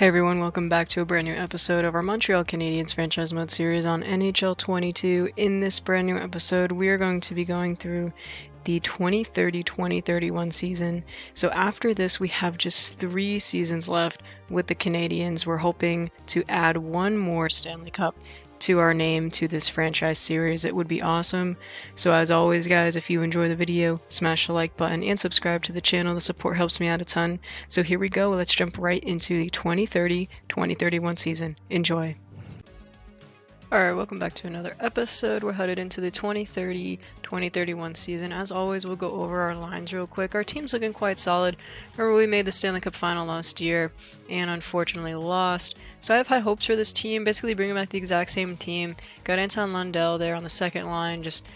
Hey everyone, welcome back to a brand new episode of our Montreal Canadiens franchise mode series on NHL 22. In this brand new episode, we are going to be going through the 2030-2031 season. So after this, we have just 3 seasons left with the Canadiens. We're hoping to add one more Stanley Cup to our name to this franchise series. It would be awesome. So as always, guys, if you enjoy the video, smash the like button and subscribe to the channel. The support helps me out a ton. So here we go. Let's jump right into the 2030-2031 season. Enjoy. Alright, welcome back to another episode. We're headed into the 2030-2031 season. As always, we'll go over our lines real quick. Our team's looking quite solid. Remember, we made the Stanley Cup final last year and unfortunately lost. So I have high hopes for this team, basically bringing back the exact same team. Got Anton Lundell there on the second line. Just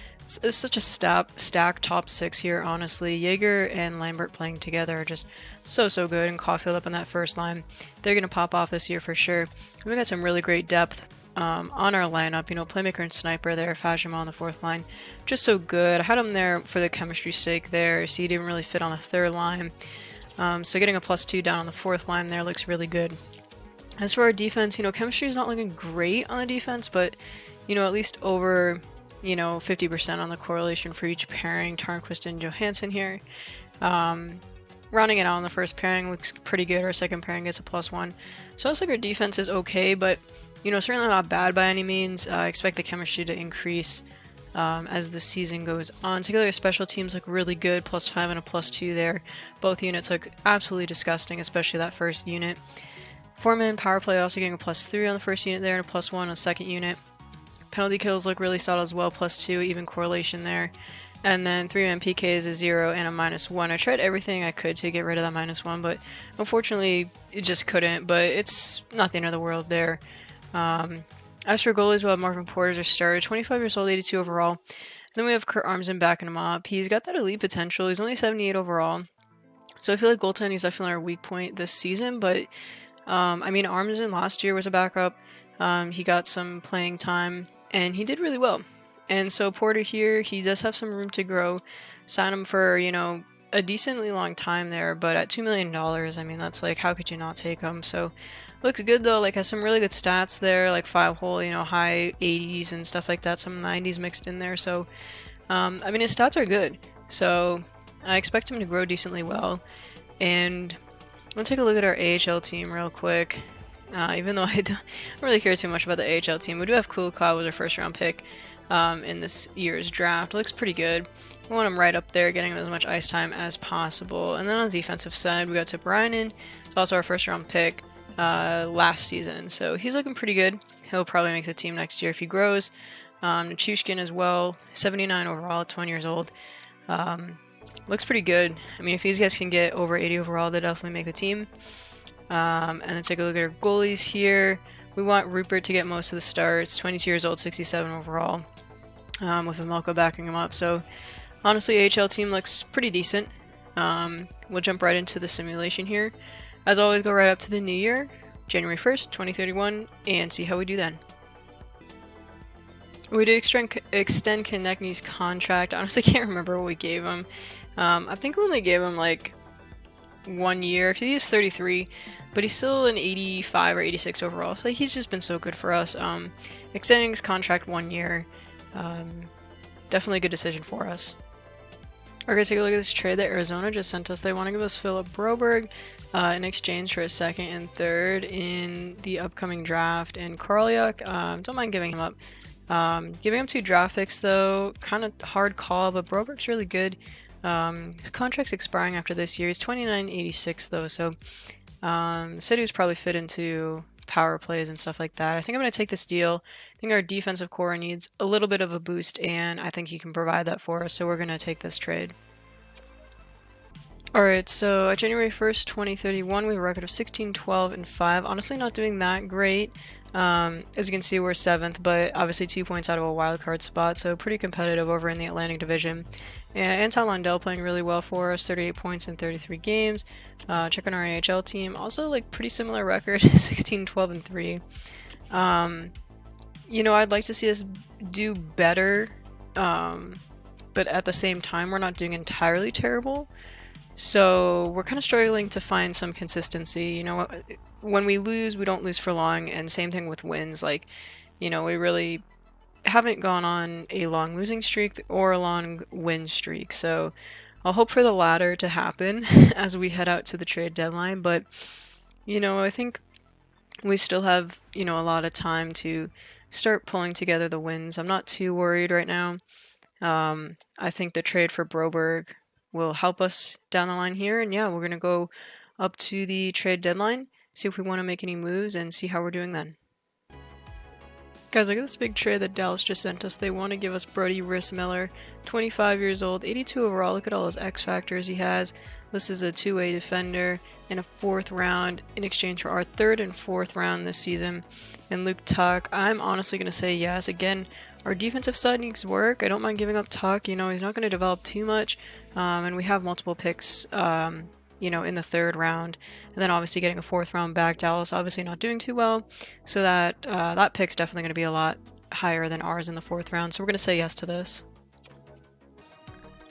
it's such a stacked top 6 here, honestly. Jaeger and Lambert playing together are just so good, and Caulfield up on that first line. They're going to pop off this year for sure. We got some really great depth on our lineup, playmaker and sniper there, Fajima on the fourth line, just so good. I had him there for the chemistry's sake there, so he didn't really fit on the third line. So getting a +2 down on the fourth line there looks really good. As for our defense, chemistry is not looking great on the defense, but, at least over, 50% on the correlation for each pairing. Tarnquist and Johansson here. Rounding it out on the first pairing looks pretty good. Our second pairing gets a +1. So it's like our defense is okay, but certainly not bad by any means. I expect the chemistry to increase as the season goes on. Together, special teams look really good, +5 and a +2 there. Both units look absolutely disgusting, especially that first unit. 4-man power play also getting a +3 on the first unit there and a +1 on the second unit. Penalty kills look really solid as well, +2, even correlation there. And then 3-man PK is a 0 and a -1. I tried everything I could to get rid of that -1, but unfortunately it just couldn't. But it's not the end of the world there. As for goalies, we'll have Marvin Porter as our starter, 25 years old, 82 overall. And then we have Kurt Armsden backing him up. He's got that elite potential. He's only 78 overall. So I feel like goaltending is definitely our weak point this season. But, Armsden last year was a backup. He got some playing time, and he did really well. And so Porter here, he does have some room to grow. Sign him for, a decently long time there. But at $2 million, that's like, how could you not take him? So looks good though, has some really good stats there, like 5-hole, high 80s and stuff like that, some 90s mixed in there. So, his stats are good. So I expect him to grow decently well. And let's take a look at our AHL team real quick. Even though I don't really care too much about the AHL team, we do have Kulikov with our first round pick in this year's draft. Looks pretty good. We want him right up there, getting him as much ice time as possible. And then on the defensive side, we got Toparainen. It's also our first round pick last season, so he's looking pretty good. He'll probably make the team next year if he grows. Nichushkin as well, 79 overall at 20 years old. Looks pretty good. If these guys can get over 80 overall, they'll definitely make the team. And then take a look at our goalies here. We want Rupert to get most of the starts, 22 years old, 67 overall, with Vmelko backing him up. So honestly, AHL team looks pretty decent. We'll jump right into the simulation here. As always, go right up to the new year, January 1st, 2031, and see how we do then. We did extend Konechny's contract. I honestly can't remember what we gave him. I think we only gave him like 1 year, because he's 33, but he's still an 85 or 86 overall, so he's just been so good for us. Extending his contract 1 year, definitely a good decision for us. We're going to take a look at this trade that Arizona just sent us. They want to give us Philip Broberg in exchange for a second and third in the upcoming draft. And Koroliuk, don't mind giving him up. Giving him 2 draft picks, though, kind of hard call, but Broberg's really good. His contract's expiring after this year. He's 29.86, though, so said he was probably fit into power plays and stuff like that. I think I'm going to take this deal. I think our defensive core needs a little bit of a boost, and I think he can provide that for us, so we're going to take this trade. Alright, so at January 1st, 2031, we have a record of 16, 12, and 5. Honestly, not doing that great. As you can see, we're 7th, but obviously 2 points out of a wildcard spot, so pretty competitive over in the Atlantic Division. And Anton Lundell playing really well for us, 38 points in 33 games. Check on our AHL team, also pretty similar record, 16, 12, and 3. I'd like to see us do better, but at the same time, we're not doing entirely terrible. So we're kind of struggling to find some consistency. when we lose, we don't lose for long, and same thing with wins. Like, we really haven't gone on a long losing streak or a long win streak. So I'll hope for the latter to happen as we head out to the trade deadline. But, I think we still have, a lot of time to start pulling together the wins. I'm not too worried right now. I think the trade for Broberg will help us down the line here. And yeah, we're going to go up to the trade deadline, see if we want to make any moves, and see how we're doing then. Guys, look at this big trade that Dallas just sent us. They want to give us Brody Rissmeller, 25 years old, 82 overall. Look at all his X factors he has. This is a two-way defender in a 4th round in exchange for our 3rd and 4th round this season. And Luke Tuck, I'm honestly going to say yes. Again, our defensive side needs work. I don't mind giving up Tuck. He's not going to develop too much. And we have multiple picks, in the 3rd round. And then obviously getting a 4th round back. Dallas obviously not doing too well. So that pick's definitely going to be a lot higher than ours in the 4th round. So we're going to say yes to this.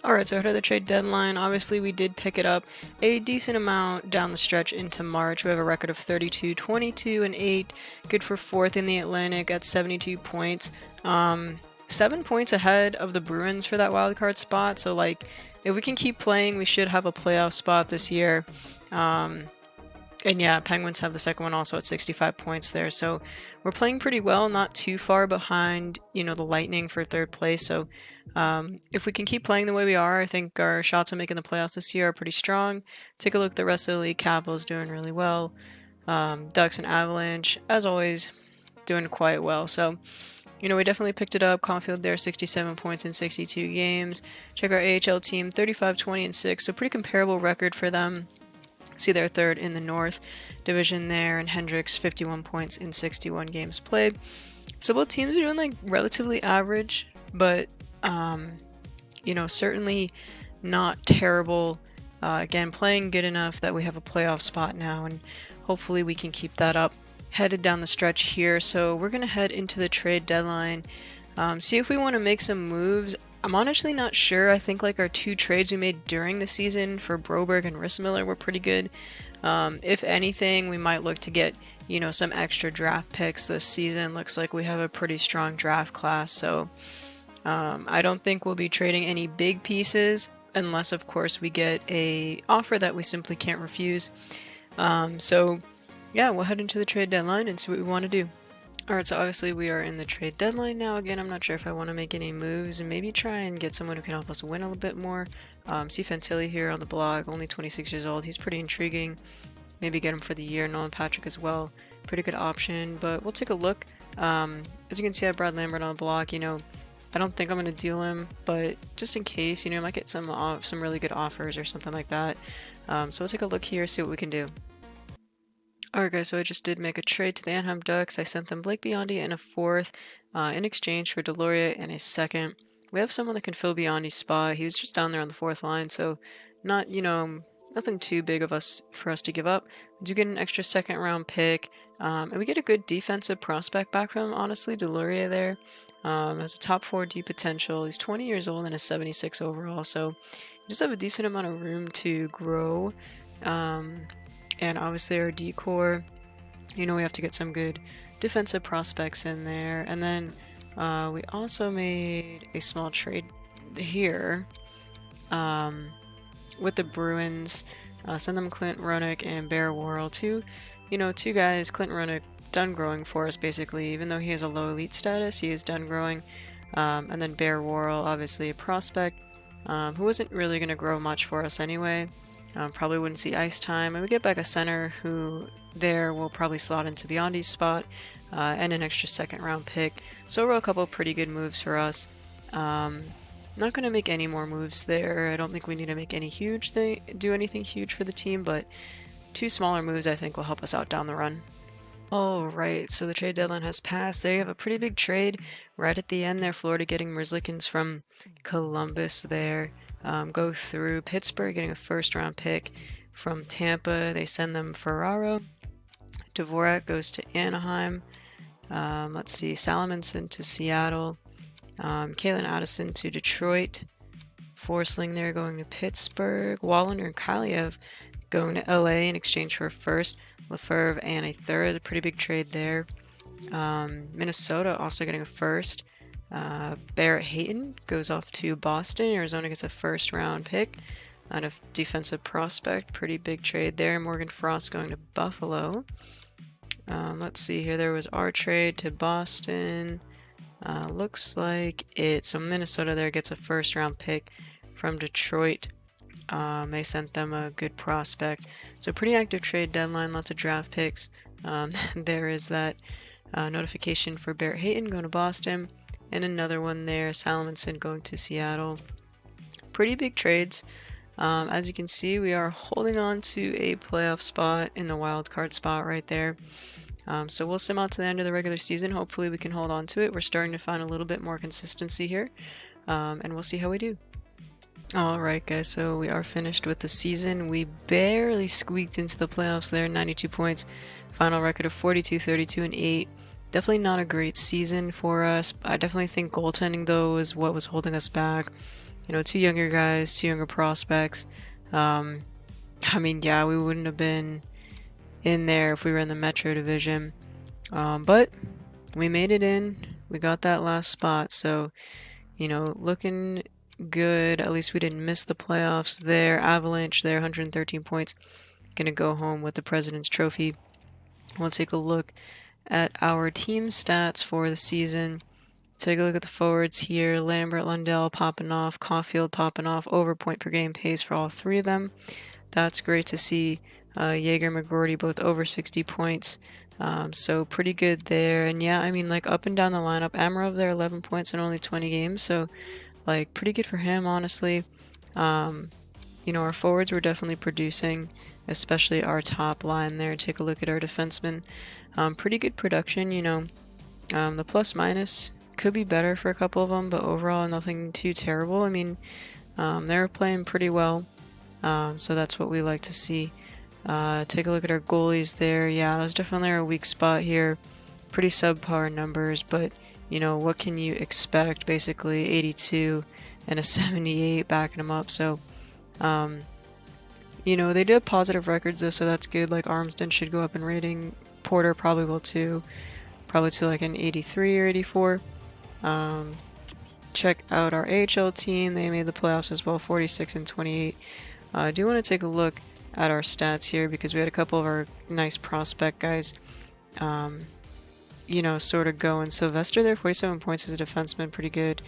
Alright, so ahead of the trade deadline, obviously we did pick it up a decent amount down the stretch into March. We have a record of 32, 22, and 8. Good for 4th in the Atlantic at 72 points. 7 points ahead of the Bruins for that wildcard spot. So, if we can keep playing, we should have a playoff spot this year. And yeah, Penguins have the second one also at 65 points there. So we're playing pretty well, not too far behind, the Lightning for 3rd place. So if we can keep playing the way we are, I think our shots on making the playoffs this year are pretty strong. Take a look at the rest of the league. Capitals doing really well. Ducks and Avalanche, as always, doing quite well. So, we definitely picked it up. Caulfield there, 67 points in 62 games. Check our AHL team, 35, 20, and 6. So pretty comparable record for them. See, they're 3rd in the North Division there, and Hendricks 51 points in 61 games played. So both teams are doing relatively average, but certainly not terrible. Again, playing good enough that we have a playoff spot now, and hopefully we can keep that up. Headed down the stretch here, so we're gonna head into the trade deadline, see if we want to make some moves. I'm honestly not sure. I think our 2 trades we made during the season for Broberg and Rissmeller were pretty good. If anything, we might look to get some extra draft picks this season. Looks like we have a pretty strong draft class, so I don't think we'll be trading any big pieces unless of course we get a offer that we simply can't refuse. So yeah, we'll head into the trade deadline and see what we want to do. Alright, so obviously we are in the trade deadline now. Again, I'm not sure if I want to make any moves and maybe try and get someone who can help us win a little bit more. See Fantilli here on the blog, only 26 years old. He's pretty intriguing. Maybe get him for the year. Nolan Patrick as well. Pretty good option, but we'll take a look. As you can see, I have Brad Lambert on the blog. I don't think I'm going to deal him, but just in case, I might get some really good offers or something like that. So we'll take a look here, see what we can do. Alright guys, so I just did make a trade to the Anaheim Ducks. I sent them Blake Biondi and a 4th in exchange for Deloria and a 2nd. We have someone that can fill Biondi's spot. He was just down there on the 4th line, so not, nothing too big for us to give up. We do get an extra 2nd round pick, and we get a good defensive prospect back from him, honestly. Deloria there has a top 4 D potential. He's 20 years old and a 76 overall, so you just have a decent amount of room to grow. And obviously our D-core, we have to get some good defensive prospects in there. And then we also made a small trade here with the Bruins. Send them Clint Roenick and Bear Worrell. Two guys. Clint Roenick done growing for us basically. Even though he has a low elite status, he is done growing. And then Bear Worrell, obviously a prospect who wasn't really going to grow much for us anyway. Probably wouldn't see ice time. And we get back a center who there will probably slot into Biondi's spot and an extra 2nd round pick. So overall, a couple pretty good moves for us. Not going to make any more moves there. I don't think we need to make do anything huge for the team, but 2 smaller moves I think will help us out down the run. Alright, so the trade deadline has passed. There you have a pretty big trade right at the end there. Florida getting Merzlikins from Columbus there. Go through Pittsburgh, getting a 1st round pick from Tampa. They send them Ferraro. Dvorak goes to Anaheim. Let's see, Salamonson to Seattle. Kalen Addison to Detroit. Forsling there going to Pittsburgh. Wallander and Kaliev going to LA in exchange for a 1st. Lefebvre and a third. A pretty big trade there. Minnesota also getting a first. Barrett Hayton goes off to Boston. Arizona gets a first-round pick out of defensive prospect. Pretty big trade there. Morgan Frost going to Buffalo. Let's see here. There was our trade to Boston. Looks like it. So Minnesota there gets a first-round pick from Detroit. They sent them a good prospect. So pretty active trade deadline. Lots of draft picks. There is that notification for Barrett Hayton going to Boston. And another one there. Salmonson going to Seattle. Pretty big trades. As you can see, we are holding on to a playoff spot in the wild card spot right there. So we'll sim out to the end of the regular season. Hopefully we can hold on to it. We're starting to find a little bit more consistency here, and we'll see how we do. Alright guys, so we are finished with the season. We barely squeaked into the playoffs there, 92 points. Final record of 42, 32, and 8. Definitely not a great season for us. I definitely think goaltending though is what was holding us back. You know, 2 younger guys, 2 younger prospects. I mean, yeah, we wouldn't have been in there if we were in the Metro Division. But we made it in. We got that last spot. So, you know, looking good. At least we didn't miss the playoffs there. Avalanche there, 113 points. Gonna go home with the President's Trophy. We'll take a look at our team stats for the season. Take a look at the forwards here. Lambert, Lundell popping off, Caulfield popping off, over point per game pace for all 3 of them. That's great to see. Jaeger, McGroarty both over 60 points. So pretty good there. And yeah, I mean, like up and down the lineup. Amarov there, 11 points in only 20 games. So like pretty good for him, honestly. You know, our forwards were definitely producing, especially our top line there. Take a look at our defensemen. Pretty good production, you know. The plus minus could be better for a couple of them, but overall nothing too terrible. I mean, they were playing pretty well, so that's what we like to see. Take a look at our goalies there. Yeah, that was definitely our weak spot here. Pretty subpar numbers, but you know, what can you expect? Basically 82 and a 78 backing them up. So, you know, they did positive records though, so that's good. Like Armsden should go up in rating. Porter probably will too. Probably to like an 83 or 84. Check out our AHL team. They made the playoffs as well, 46 and 28. I do want to take a look at our stats here because we had a couple of our nice prospect guys, you know, sort of going. Sylvester there, 47 points as a defenseman, pretty good.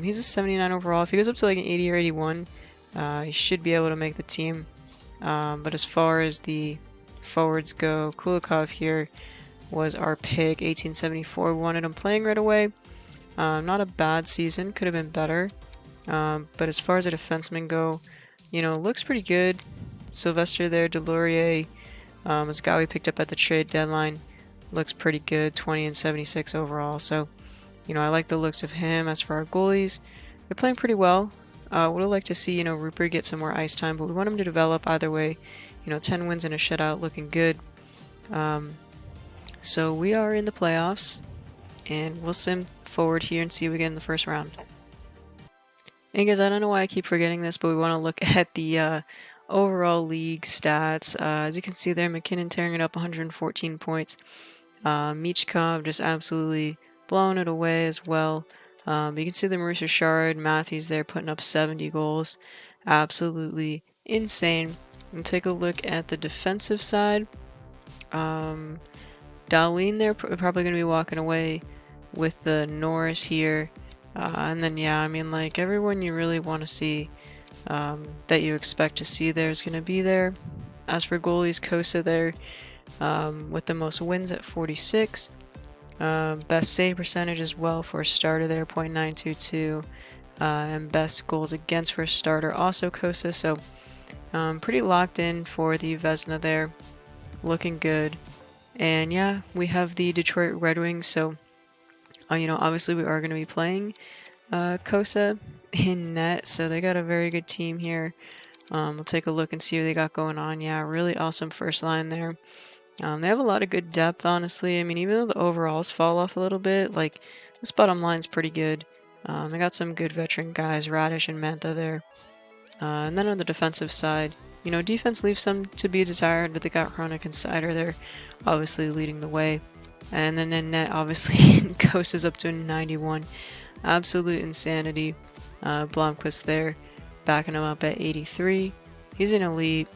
He's a 79 overall. If he goes up to like an 80 or 81, he should be able to make the team. But as far as the forwards go, Kulikov here was our pick, 1874. We wanted him playing right away. Not a bad season, could have been better. But as far as the defensemen go, you know, looks pretty good. Sylvester there, Delorier, was a guy we picked up at the trade deadline. Looks pretty good, 20 and 76 overall. So, you know, I like the looks of him. As for our goalies, they're playing pretty well. Would have liked to see, you know, Rupert get some more ice time, but we want him to develop either way. You know, 10 wins and a shutout, looking good. So we are in the playoffs, and we'll sim forward here and see who we get in the first round. And guys, I don't know why I keep forgetting this, but we want to look at the overall league stats. As you can see there, McKinnon tearing it up, 114 points. Michkov just absolutely blowing it away as well. You can see the Maurice Richard, Matthews there putting up 70 goals. Absolutely insane. And take a look at the defensive side. Darlene there probably going to be walking away with the Norris here. And then, yeah, I mean, like, everyone you really want to see, that you expect to see there is going to be there. As for goalies, Kosa there with the most wins at 46. Best save percentage as well for a starter there, .922. And best goals against for a starter, also Kosa. So, pretty locked in for the Vezina there. Looking good. And yeah, we have the Detroit Red Wings, so you know, obviously we are going to be playing Kosa in net, so they got a very good team here. We'll take a look and see what they got going on. Yeah, really awesome first line there. They have a lot of good depth, honestly. I mean, even though the overalls fall off a little bit, like, this bottom line's pretty good. They got some good veteran guys, Radish and Mantha there. And then on the defensive side, defense leaves some to be desired, but they got Hronek and Seider there, obviously leading the way. And then in net, obviously, Ghost is up to a 91. Absolute insanity. Blomqvist there, backing him up at 83. He's an elite.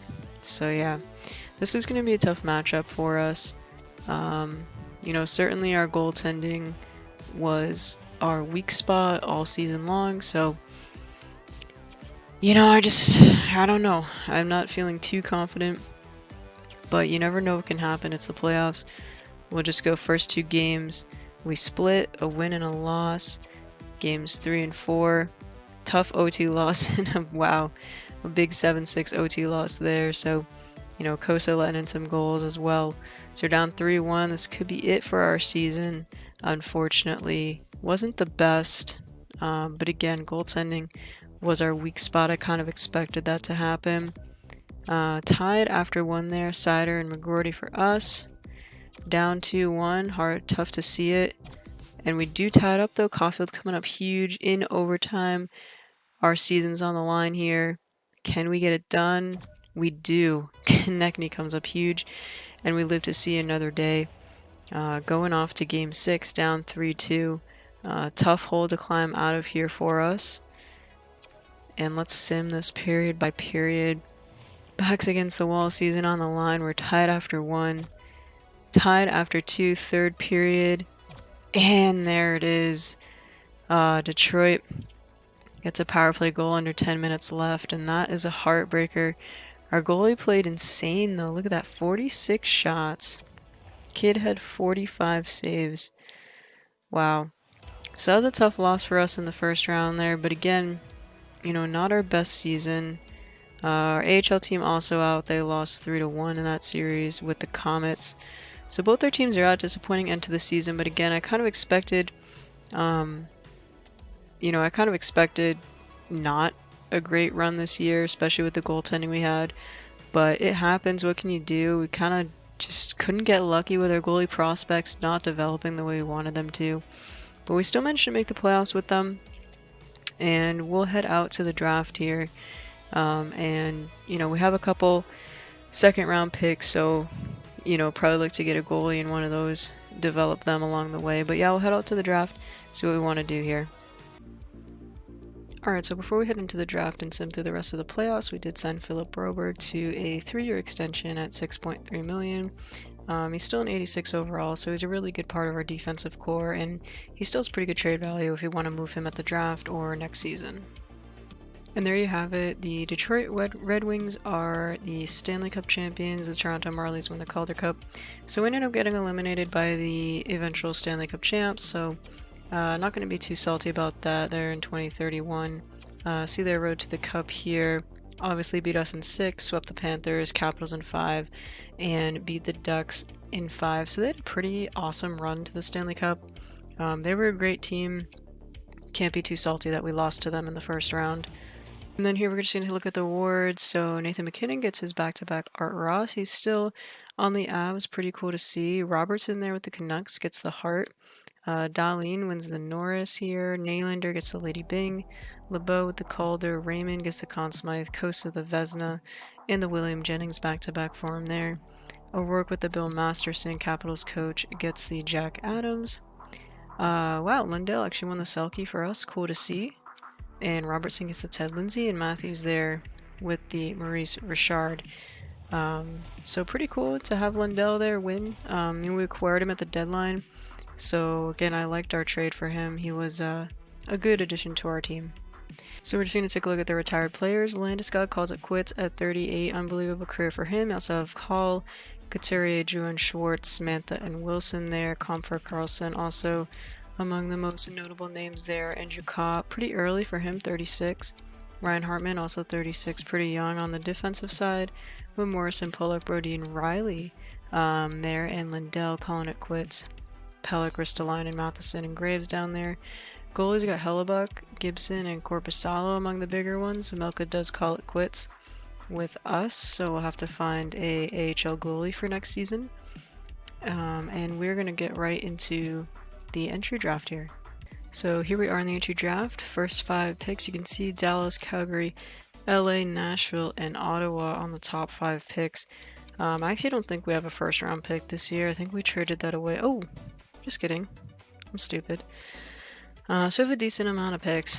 So yeah, this is going to be a tough matchup for us. Certainly our goaltending was our weak spot all season long. So, I don't know. I'm not feeling too confident. But you never know what can happen. It's the playoffs. We'll just go first 2 games. We split, a win and a loss. Games 3 and 4. Tough OT loss. And wow, a big 7-6 OT loss there. So, Kosa letting in some goals as well. So we're down 3-1. This could be it for our season. Unfortunately, wasn't the best. But again, goaltending was our weak spot. I kind of expected that to happen. Tied after 1 there. Seider and McGroarty for us. Down 2-1. Tough to see it. And we do tie it up though. Caulfield's coming up huge in overtime. Our season's on the line here. Can we get it done? We do. Konechny comes up huge. And we live to see another day. Going off to game 6, down 3-2. Tough hole to climb out of here for us. And let's sim this period by period. Backs against the wall, season on the line. We're tied after 1. Tied after 2, third period. And there it is. Detroit gets a power play goal under 10 minutes left. And that is a heartbreaker. Our goalie played insane though. Look at that, 46 shots. Kid had 45 saves. Wow. So that was a tough loss for us in the first round there. But again, not our best season. Our AHL team also out. They lost 3-1 in that series with the Comets. So both their teams are out. Disappointing end to the season. But again, I kind of expected, not a great run this year, especially with the goaltending we had. But it happens. What can you do? We kind of just couldn't get lucky with our goalie prospects not developing the way we wanted them to. But we still managed to make the playoffs with them. And we'll head out to the draft here. We have a couple second round picks, so, probably look to get a goalie in one of those, develop them along the way. But yeah, we'll head out to the draft, see what we want to do here. Alright, so before we head into the draft and sim through the rest of the playoffs, we did sign Philip Broberg to a 3-year extension at $6.3 million. He's still an 86 overall, so he's a really good part of our defensive core, and he still has pretty good trade value if you want to move him at the draft or next season. And there you have it. The Detroit Red Wings are the Stanley Cup champions. The Toronto Marlies win the Calder Cup. So we ended up getting eliminated by the eventual Stanley Cup champs, so not going to be too salty about that. They're in 2031. See their road to the Cup here. Obviously beat us in 6, swept the Panthers, Capitals in 5, and beat the Ducks in 5. So they had a pretty awesome run to the Stanley Cup. They were a great team. Can't be too salty that we lost to them in the first round. And then here we're just going to look at the awards. So Nathan MacKinnon gets his back-to-back Art Ross. He's still on the Avs. Pretty cool to see. Robertson there with the Canucks gets the Hart. Dahlin wins the Norris here. Nylander gets the Lady Byng. LeBeau with the Calder. Raymond gets the Conn Smythe. Kosa the Vezina. And the William Jennings back-to-back for him there. O'Rourke with the Bill Masterson. Capitals coach gets the Jack Adams. Wow, Lundell actually won the Selke for us. Cool to see. And Robertson gets the Ted Lindsay, and Matthews there with the Maurice Richard. So pretty cool to have Lundell there win. We acquired him at the deadline. So again, I liked our trade for him. He was a good addition to our team. So we're just going to take a look at the retired players. Landeskog calls it quits at 38. Unbelievable career for him. We also have Hall, Couturier, Druin, Schwartz, Samantha, and Wilson there. Comfer, Carlson also among the most notable names there. Andrew Copp, pretty early for him, 36. Ryan Hartman, also 36, pretty young on the defensive side. With Morrison, Pullak, Brody, and Riley there. And Lindell calling it quits. Pellick, Ristolainen, Matheson, and Graves down there. Goalies got Hellebuck, Gibson, and Corpusalo among the bigger ones. Melka does call it quits with us, so we'll have to find a AHL goalie for next season. And we're going to get right into the entry draft here. So here we are in the entry draft. First 5 picks, you can see Dallas, Calgary, LA, Nashville, and Ottawa on the top 5 picks. I actually don't think we have a first round pick this year. I think we traded that away. Oh, just kidding. I'm stupid. So we have a decent amount of picks.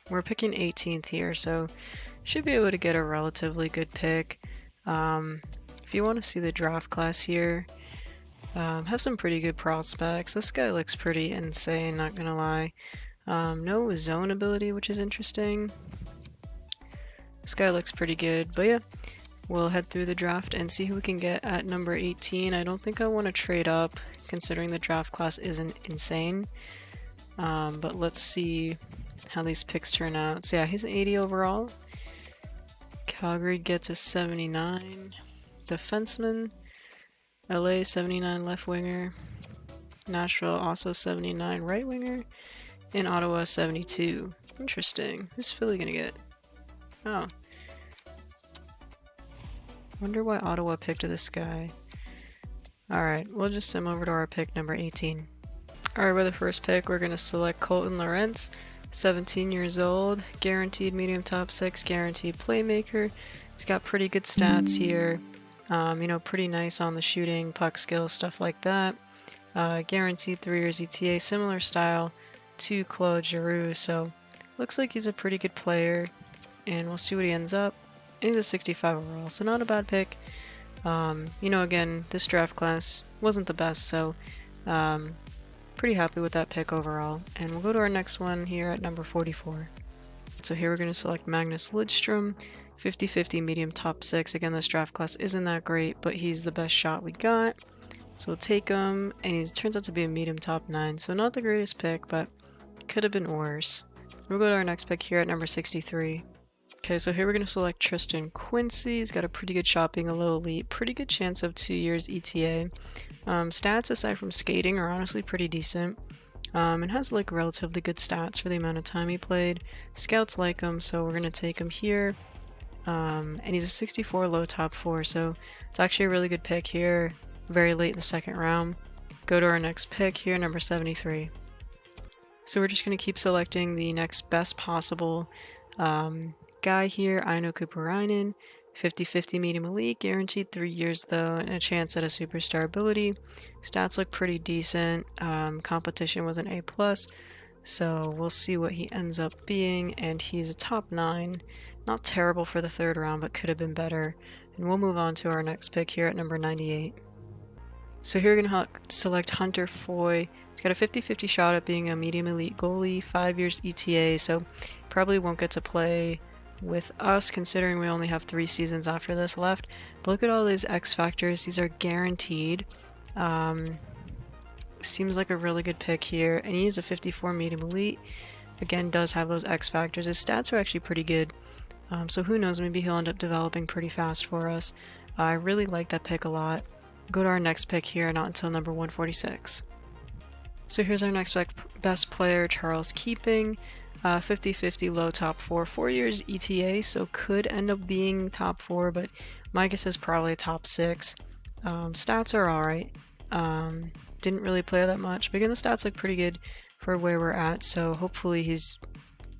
We're picking 18th here, so should be able to get a relatively good pick. If you want to see the draft class here, have some pretty good prospects. This guy looks pretty insane, not gonna lie. No zone ability, which is interesting. This guy looks pretty good, but yeah, we'll head through the draft and see who we can get at number 18. I don't think I want to trade up, considering the draft class isn't insane. But let's see how these picks turn out. So yeah, he's an 80 overall. Calgary gets a 79 defenseman. LA 79 left winger. Nashville also 79 right winger. And Ottawa 72. Interesting. Who's Philly gonna get? Oh. Wonder why Ottawa picked this guy. Alright, we'll just sim over to our pick number 18. Alright, with the first pick, we're gonna select Colton Lawrence. 17 years old, guaranteed medium top 6, guaranteed playmaker. He's got pretty good stats here. Pretty nice on the shooting, puck skills, stuff like that. Guaranteed 3 years ETA, similar style to Claude Giroux, so looks like he's a pretty good player, and we'll see what he ends up. He's a 65 overall, so not a bad pick. Again, this draft class wasn't the best, so pretty happy with that pick overall. And we'll go to our next one here at number 44. So here we're going to select Magnus Lidstrom, 50-50 medium top 6. Again, this draft class isn't that great, but he's the best shot we got. So we'll take him, and he turns out to be a medium top 9, so not the greatest pick, but could have been worse. We'll go to our next pick here at number 63. Okay, so here we're going to select Tristan Quincy. He's got a pretty good shot being a low elite, pretty good chance of 2 years ETA. Stats aside from skating are honestly pretty decent, and has like relatively good stats for the amount of time he played. Scouts like him, so we're going to take him here. And he's a 64 low top 4, so it's actually a really good pick here, very late in the second round. Go to our next pick here, number 73. So we're just going to keep selecting the next best possible guy here, Aino Kuparainen, 50-50 medium elite, guaranteed 3 years though, and a chance at a superstar ability. Stats look pretty decent. Competition was an A+, so we'll see what he ends up being, and he's a top 9. Not terrible for the third round, but could have been better. And we'll move on to our next pick here at number 98. So here we're going to select Hunter Foy. He's got a 50-50 shot at being a medium elite goalie, 5 years ETA, so probably won't get to play with us considering we only have 3 seasons after this left. But look at all these X factors. These are guaranteed. Seems like a really good pick here, and he is a 54 medium elite. Again, does have those X factors. His stats are actually pretty good, so who knows, maybe he'll end up developing pretty fast for us. I really like that pick a lot. Go to our next pick here, not until number 146. So here's our next best player, Charles Keeping. 50-50 low top 4, 4 years ETA, so could end up being top 4, but my guess is probably top 6. Stats are alright. Didn't really play that much, but again, the stats look pretty good for where we're at, so hopefully he's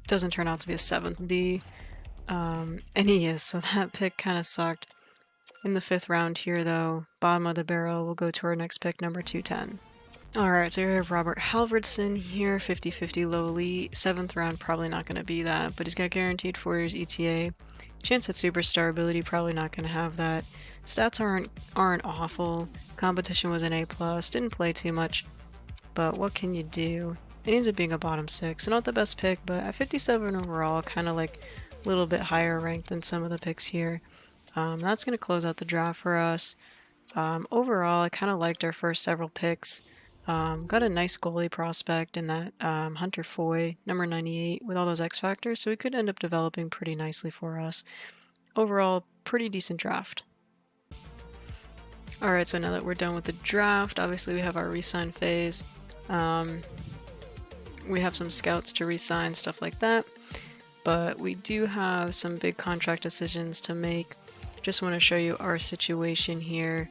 doesn't turn out to be a 7th D. And he is, so that pick kind of sucked. In the 5th round here, though, bottom of the barrel, we'll go to our next pick, number 210. Alright, so here we have Robert Halvardson here, 50-50 low elite. 7th round, probably not going to be that, but he's got guaranteed 4 years ETA. Chance at superstar ability, probably not going to have that. Stats aren't awful. Competition was an A+, didn't play too much, but what can you do? It ends up being a bottom 6, so not the best pick, but at 57 overall, kind of like a little bit higher ranked than some of the picks here. That's going to close out the draft for us. Overall, I kind of liked our first several picks. Got a nice goalie prospect in that Hunter Foy, number 98, with all those X factors, so he could end up developing pretty nicely for us. Overall, pretty decent draft. Alright, so now that we're done with the draft, obviously we have our re-sign phase. We have some scouts to re-sign, stuff like that. But we do have some big contract decisions to make. Just want to show you our situation here.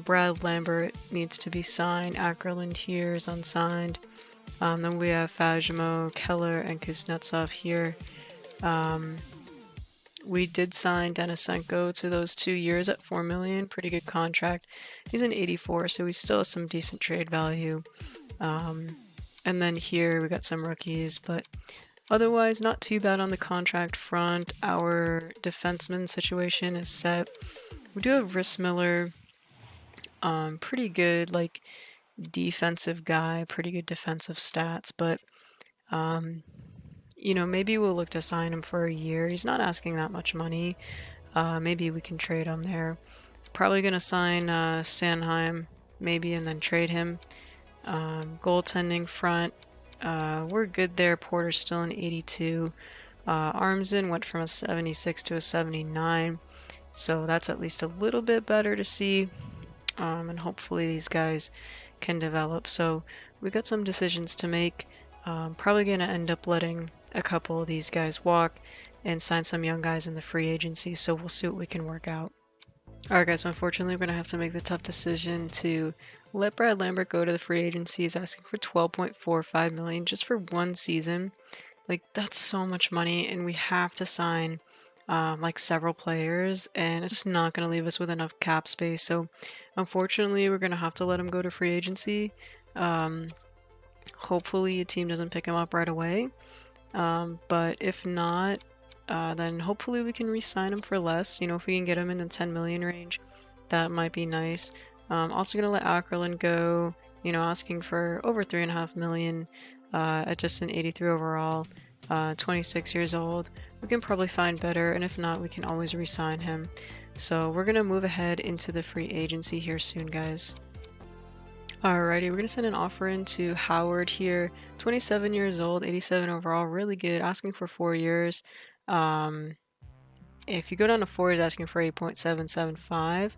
Brad Lambert needs to be signed. Ackerland here is unsigned. Then we have Fajimo, Keller, and Kuznetsov here. We did sign Denisenko to those 2 years at $4 million, pretty good contract. He's an 84, so he still has some decent trade value. And then here we got some rookies, but otherwise not too bad on the contract front. Our defenseman situation is set. We do have Rissmeller, pretty good, like, defensive guy, pretty good defensive stats, but you know, maybe we'll look to sign him for a year. He's not asking that much money. Maybe we can trade him there. Probably gonna sign Sanheim, maybe, and then trade him. Goaltending front, we're good there. Porter's still an 82. Armsden went from a 76 to a 79, so that's at least a little bit better to see. And hopefully these guys can develop. So we got some decisions to make. Probably gonna end up letting a couple of these guys walk and sign some young guys in the free agency, so we'll see what we can work out. Alright guys, so unfortunately we're going to have to make the tough decision to let Brad Lambert go to the free agency. He's asking for $12.45 million just for one season. Like, that's so much money, and we have to sign like several players, and it's just not going to leave us with enough cap space. So unfortunately we're going to have to let him go to free agency. Hopefully a team doesn't pick him up right away. But if not, then hopefully we can re-sign him for less. You know, if we can get him in the 10 million range, that might be nice. Also gonna let Ackerland go, you know, asking for over 3.5 million at just an 83 overall, 26 years old. We can probably find better, and if not, we can always re-sign him. So we're gonna move ahead into the free agency here soon, guys. Alrighty, we're going to send an offer in to Howard here, 27 years old, 87 overall, really good, asking for 4 years. If you go down to 4, he's asking for 8.775. I'm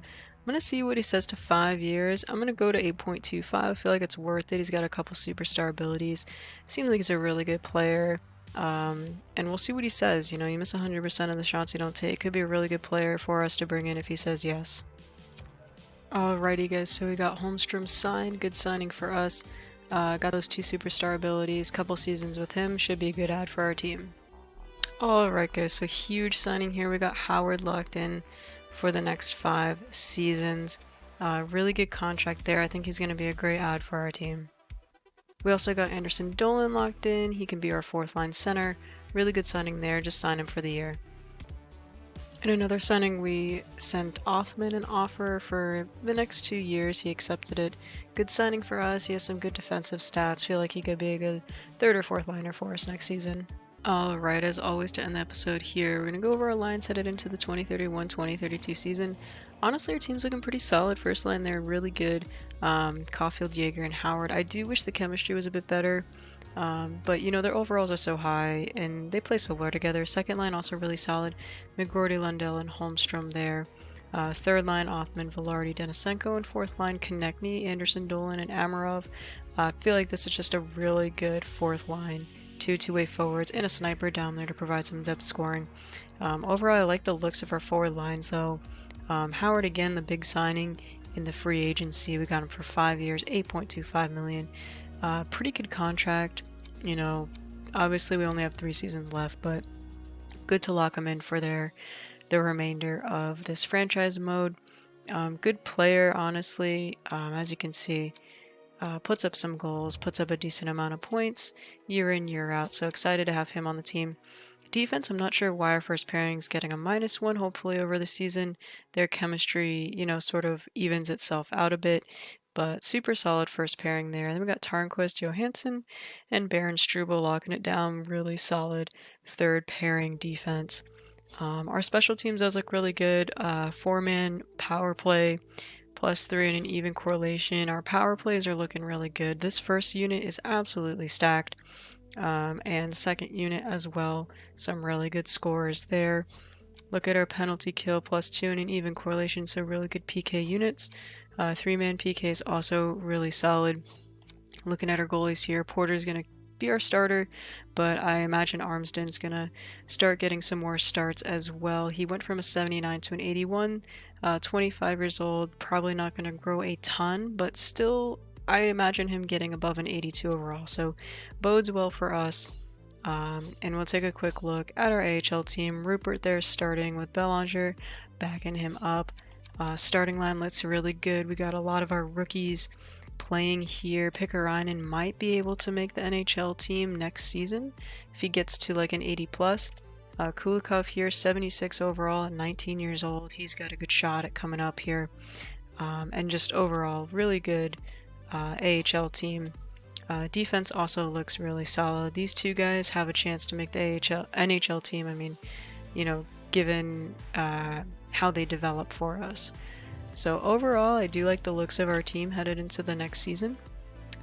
going to see what he says to 5 years. I'm going to go to 8.25. I feel like it's worth it. He's got a couple superstar abilities. Seems like he's a really good player. And we'll see what he says. You know, you miss 100% of the shots you don't take. Could be a really good player for us to bring in if he says yes. Alrighty guys, so we got Holmstrom signed, good signing for us. Got those 2 superstar abilities, couple seasons with him, should be a good add for our team. Alright guys, so huge signing here. We got Howard locked in for the next 5 seasons. Really good contract there. I think he's going to be a great add for our team. We also got Anderson Dolan locked in. He can be our 4th line center. Really good signing there, just sign him for the year. In another signing, we sent Othman an offer for the next 2 years. He accepted it. Good signing for us. He has some good defensive stats. Feel like he could be a good 3rd or 4th liner for us next season. Alright, as always, to end the episode here, we're going to go over our lines headed into the 2031-2032 season. Honestly, our team's looking pretty solid. First line, they're really good. Caulfield, Jaeger, and Howard. I do wish the chemistry was a bit better. But you know, their overalls are so high and they play so well together. Second line also really solid. McGroarty, Lundell, and Holmstrom there. Third line, Othman, Velarde, Denisenko, and 4th line, Konechny, Anderson, Dolan, and Amarov. I feel like this is just a really good 4th line. 2 two-way forwards and a sniper down there to provide some depth scoring. Overall, I like the looks of our forward lines though. Howard, again, the big signing in the free agency. We got him for 5 years, 8.25 million. Pretty good contract. You know, obviously we only have 3 seasons left, but good to lock him in for the remainder of this franchise mode. Good player, honestly. As you can see, puts up some goals, puts up a decent amount of points year in, year out. So excited to have him on the team. Defense, I'm not sure why our first pairing is getting a -1. Hopefully over the season, their chemistry, you know, sort of evens itself out a bit. But super solid first pairing there. And then we got Tarnquist, Johansson, and Baron Struble locking it down. Really solid 3rd pairing defense. Our special teams does look really good. 4-man power play, +3 and an even correlation. Our power plays are looking really good. This first unit is absolutely stacked. And second unit as well. Some really good scores there. Look at our penalty kill, +2 and an even correlation. So really good PK units. 3-man PK is also really solid. Looking at our goalies here, Porter's going to be our starter, but I imagine Armsden's going to start getting some more starts as well. He went from a 79 to an 81, 25 years old, probably not going to grow a ton, but still I imagine him getting above an 82 overall, so bodes well for us. And we'll take a quick look at our AHL team. Rupert there starting with Belanger, backing him up. Starting line looks really good. We got a lot of our rookies playing here. Pikkarainen might be able to make the NHL team next season if he gets to like an 80 plus. Kulikov here, 76 overall at 19 years old. He's got a good shot at coming up here. And just overall, really good AHL team. Defense also looks really solid. These two guys have a chance to make the NHL team. I mean, given how they develop for us. So overall, I do like the looks of our team headed into the next season.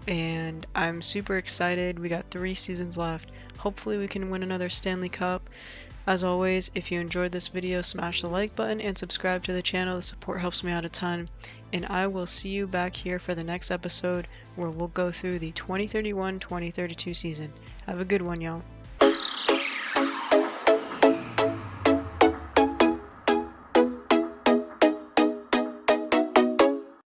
And I'm super excited. We got 3 seasons left. Hopefully we can win another Stanley Cup. As always, if you enjoyed this video, smash the like button and subscribe to the channel. The support helps me out a ton. And I will see you back here for the next episode where we'll go through the 2031-2032 season. Have a good one, y'all.